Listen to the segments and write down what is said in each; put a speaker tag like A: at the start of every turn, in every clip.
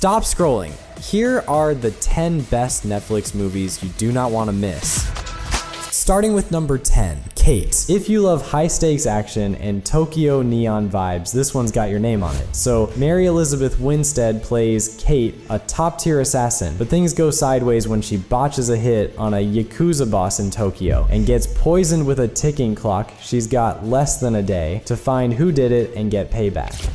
A: Stop scrolling. Here are the 10 best Netflix movies you do not want to miss. Starting with number 10, 𝘂𝗋. If you love high-stakes action and Tokyo neon vibes, this one's got your name on it. So Mary Elizabeth Winstead plays 𝘂𝗋, a top-tier assassin, but things go sideways when she botches a hit on a Yakuza boss in Tokyo and gets poisoned with a ticking clock. She's got less than a day to find who did it and get payback.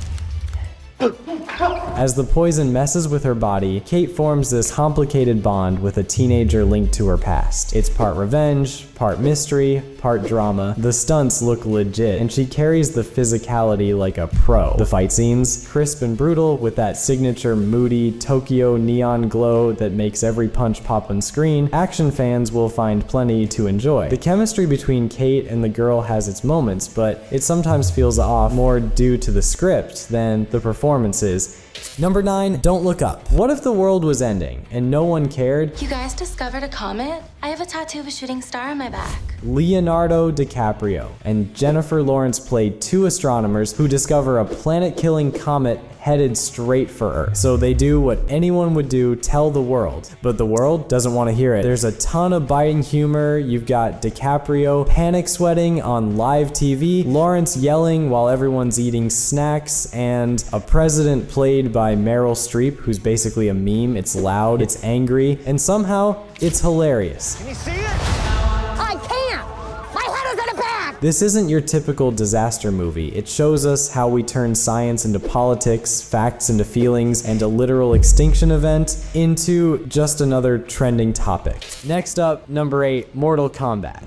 A: As the poison messes with her body, 𝘂𝗋 forms this complicated bond with a teenager linked to her past. It's part revenge, part mystery, part drama. The stunts look legit, and she carries the physicality like a pro. The fight scenes, crisp and brutal with that signature moody Tokyo neon glow that makes every punch pop on screen. Action fans will find plenty to enjoy. The chemistry between 𝘂𝗋 and the girl has its moments, but it sometimes feels off more due to the script than the performances. Number 9, Don't Look Up. What if the world was ending and no one cared?
B: You guys discovered a comet? I have a tattoo of a shooting star on my back.
A: Leonardo DiCaprio and Jennifer Lawrence play two astronomers who discover a planet-killing comet headed straight for Earth. So they do what anyone would do, tell the world. But the world doesn't want to hear it. There's a ton of biting humor. You've got DiCaprio panic sweating on live TV, Lawrence yelling while everyone's eating snacks, and a president played by Meryl Streep, who's basically a meme. It's loud, it's angry, and somehow it's hilarious.
C: Can you see it?
D: I can't! My head is in a bag!
A: This isn't your typical disaster movie. It shows us how we turn science into politics, facts into feelings, and a literal extinction event into just another trending topic. Next up, number 8, Mortal Kombat.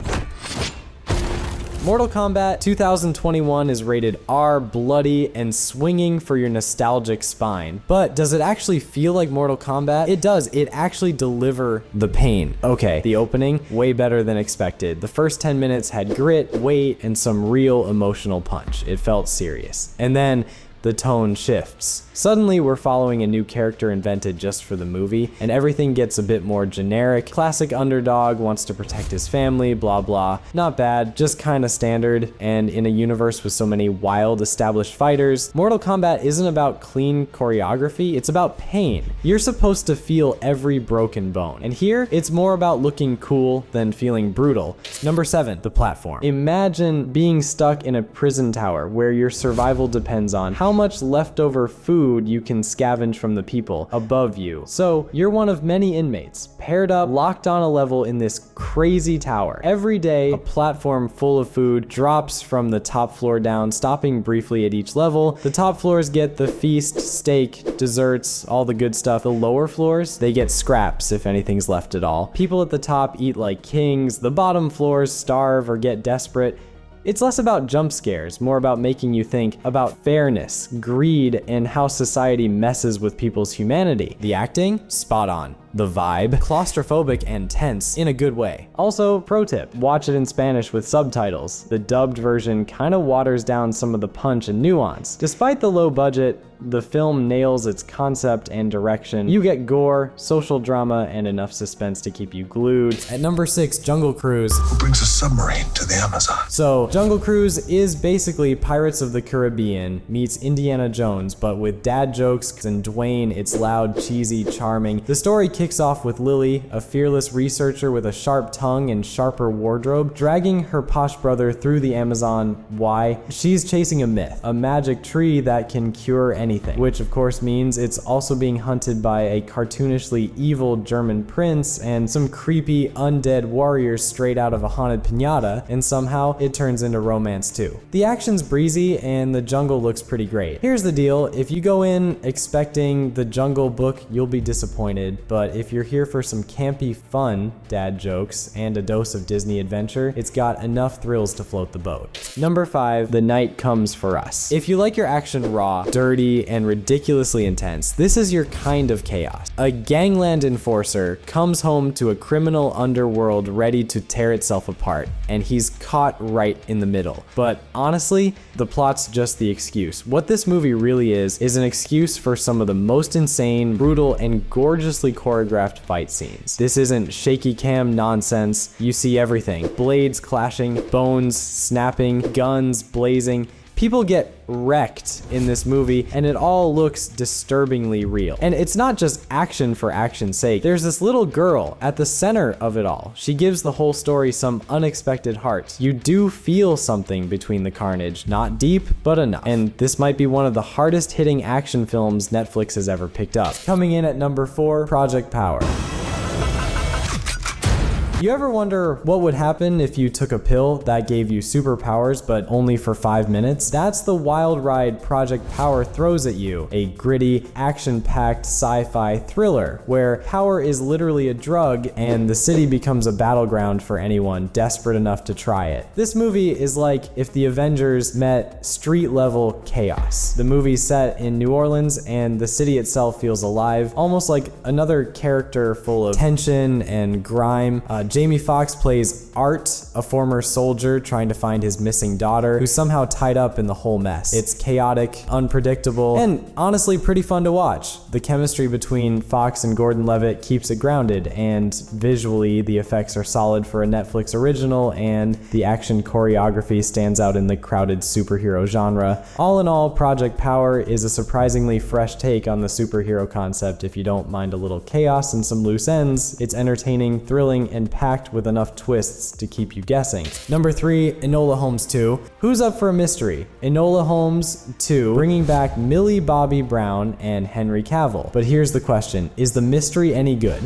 A: Mortal Kombat 2021 is rated R, bloody, and swinging for your nostalgic spine. But does it actually feel like Mortal Kombat? It does. It actually deliver the pain. Okay, the opening, way better than expected. The first 10 minutes had grit, weight, and some real emotional punch. It felt serious. And then the tone shifts. Suddenly, we're following a new character invented just for the movie, and everything gets a bit more generic. Classic underdog wants to protect his family, blah blah. Not bad, just kinda standard, and in a universe with so many wild established fighters, Mortal Kombat isn't about clean choreography, it's about pain. You're supposed to feel every broken bone, and here, it's more about looking cool than feeling brutal. Number 7, the platform. Imagine being stuck in a prison tower where your survival depends on how much leftover food you can scavenge from the people above you. So you're one of many inmates, paired up, locked on a level in this crazy tower. Every day, a platform full of food drops from the top floor down, stopping briefly at each level. The top floors get the feast, steak, desserts, all the good stuff. The lower floors, they get scraps if anything's left at all. People at the top eat like kings. The bottom floors starve or get desperate. It's less about jump scares, more about making you think about fairness, greed, and how society messes with people's humanity. The acting? Spot on. The vibe? Claustrophobic and tense in a good way. Also, pro tip, watch it in Spanish with subtitles. The dubbed version kinda waters down some of the punch and nuance. Despite the low budget, the film nails its concept and direction. You get gore, social drama, and enough suspense to keep you glued. At number 6, Jungle Cruise.
E: Who brings a submarine to the Amazon?
A: So, Jungle Cruise is basically Pirates of the Caribbean meets Indiana Jones, but with dad jokes and Dwayne, it's loud, cheesy, charming. The story kicks off with Lily, a fearless researcher with a sharp tongue and sharper wardrobe, dragging her posh brother through the Amazon. Why? She's chasing a myth, a magic tree that can cure anything, which of course means it's also being hunted by a cartoonishly evil German prince and some creepy undead warriors straight out of a haunted piñata, and somehow it turns into romance too. The action's breezy and the jungle looks pretty great. Here's the deal, if you go in expecting the Jungle Book, you'll be disappointed, but if you're here for some campy fun, dad jokes, and a dose of Disney adventure, it's got enough thrills to float the boat. Number 5, The Night Comes for Us. If you like your action raw, dirty, and ridiculously intense, this is your kind of chaos. A gangland enforcer comes home to a criminal underworld ready to tear itself apart, and he's caught right in the middle. But honestly, the plot's just the excuse. What this movie really is an excuse for some of the most insane, brutal, and gorgeously choreographed fight scenes. This isn't shaky cam nonsense. You see everything. Blades clashing, bones snapping, guns blazing, People get wrecked in this movie, and it all looks disturbingly real. And it's not just action for action's sake. There's this little girl at the center of it all. She gives the whole story some unexpected heart. You do feel something between the carnage, not deep, but enough. And this might be one of the hardest hitting action films Netflix has ever picked up. Coming in at number 4, Project Power. You ever wonder what would happen if you took a pill that gave you superpowers but only for 5 minutes? That's the wild ride Project Power throws at you. A gritty, action-packed sci-fi thriller where power is literally a drug and the city becomes a battleground for anyone desperate enough to try it. This movie is like if the Avengers met street-level chaos. The movie's set in New Orleans and the city itself feels alive, almost like another character full of tension and grime. Jamie Foxx plays Art, a former soldier trying to find his missing daughter, who's somehow tied up in the whole mess. It's chaotic, unpredictable, and honestly pretty fun to watch. The chemistry between Foxx and Gordon-Levitt keeps it grounded, and visually the effects are solid for a Netflix original, and the action choreography stands out in the crowded superhero genre. All in all, Project Power is a surprisingly fresh take on the superhero concept if you don't mind a little chaos and some loose ends. It's entertaining, thrilling, and packed with enough twists to keep you guessing. Number 3, Enola Holmes 2. Who's up for a mystery? Enola Holmes 2, bringing back Millie Bobby Brown and Henry Cavill. But here's the question, is the mystery any good?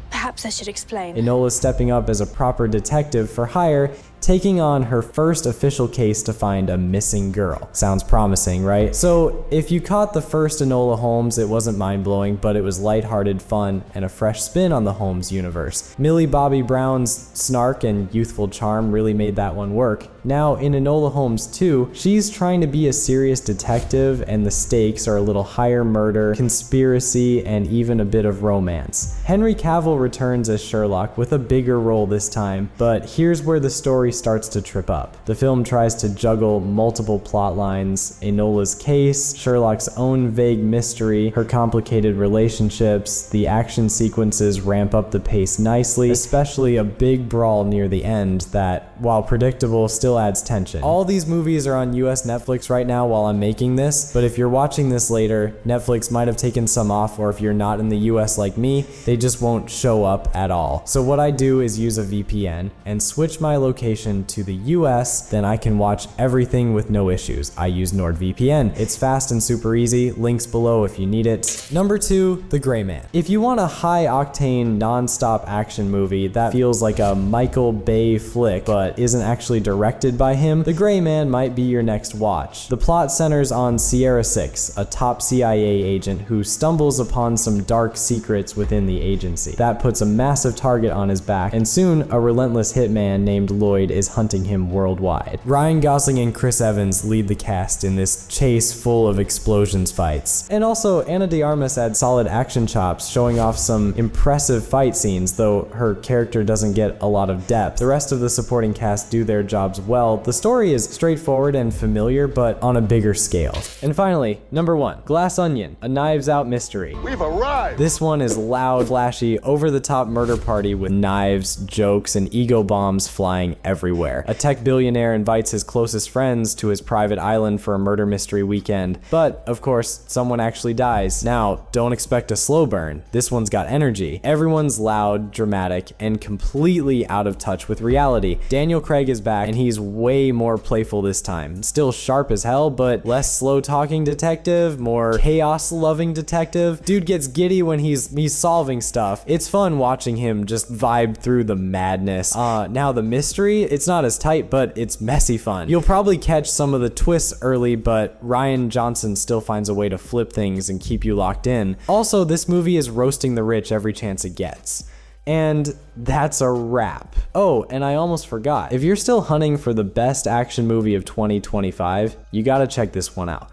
C: Perhaps I should explain.
A: Enola's stepping up as a proper detective for hire, taking on her first official case to find a missing girl. Sounds promising, right? So if you caught the first Enola Holmes, it wasn't mind-blowing, but it was lighthearted fun and a fresh spin on the Holmes universe. Millie Bobby Brown's snark and youthful charm really made that one work. Now in Enola Holmes 2, she's trying to be a serious detective and the stakes are a little higher: murder, conspiracy, and even a bit of romance. Henry Cavill returns as Sherlock with a bigger role this time, but here's where the story starts to trip up. The film tries to juggle multiple plot lines: Enola's case, Sherlock's own vague mystery, her complicated relationships. The action sequences ramp up the pace nicely, especially a big brawl near the end that, while predictable, still adds tension. All these movies are on US Netflix right now while I'm making this, but if you're watching this later, Netflix might have taken some off, or if you're not in the US like me, they just won't show up at all. So what I do is use a VPN and switch my location to the US, then I can watch everything with no issues. I use NordVPN. It's fast and super easy, links below if you need it. Number 2, The Gray Man. If you want a high-octane, non-stop action movie that feels like a Michael Bay flick but isn't actually directed by him, The Gray Man might be your next watch. The plot centers on Sierra 6, a top CIA agent who stumbles upon some dark secrets within the agency. That puts a massive target on his back, and soon a relentless hitman named Lloyd is hunting him worldwide. Ryan Gosling and Chris Evans lead the cast in this chase full of explosions fights. And also, Ana de Armas adds solid action chops, showing off some impressive fight scenes, though her character doesn't get a lot of depth. The rest of the supporting cast do their jobs well. The story is straightforward and familiar, but on a bigger scale. And finally, number 1, Glass Onion, a Knives Out mystery.
F: We've arrived!
A: This one is loud, flashy, over-the-top murder party with knives, jokes, and ego bombs flying everywhere. A tech billionaire invites his closest friends to his private island for a murder mystery weekend, but of course, someone actually dies. Now, don't expect a slow burn. This one's got energy. Everyone's loud, dramatic, and completely out of touch with reality. Daniel Craig is back, and he's way more playful this time. Still sharp as hell, but less slow-talking detective, more chaos-loving detective. Dude gets giddy when he's solving stuff. It's fun watching him just vibe through the madness. Now the mystery, it's not as tight, but it's messy fun. You'll probably catch some of the twists early, but Rian Johnson still finds a way to flip things and keep you locked in. Also, this movie is roasting the rich every chance it gets. And that's a wrap. Oh, and I almost forgot. If you're still hunting for the best action movie of 2025, you gotta check this one out.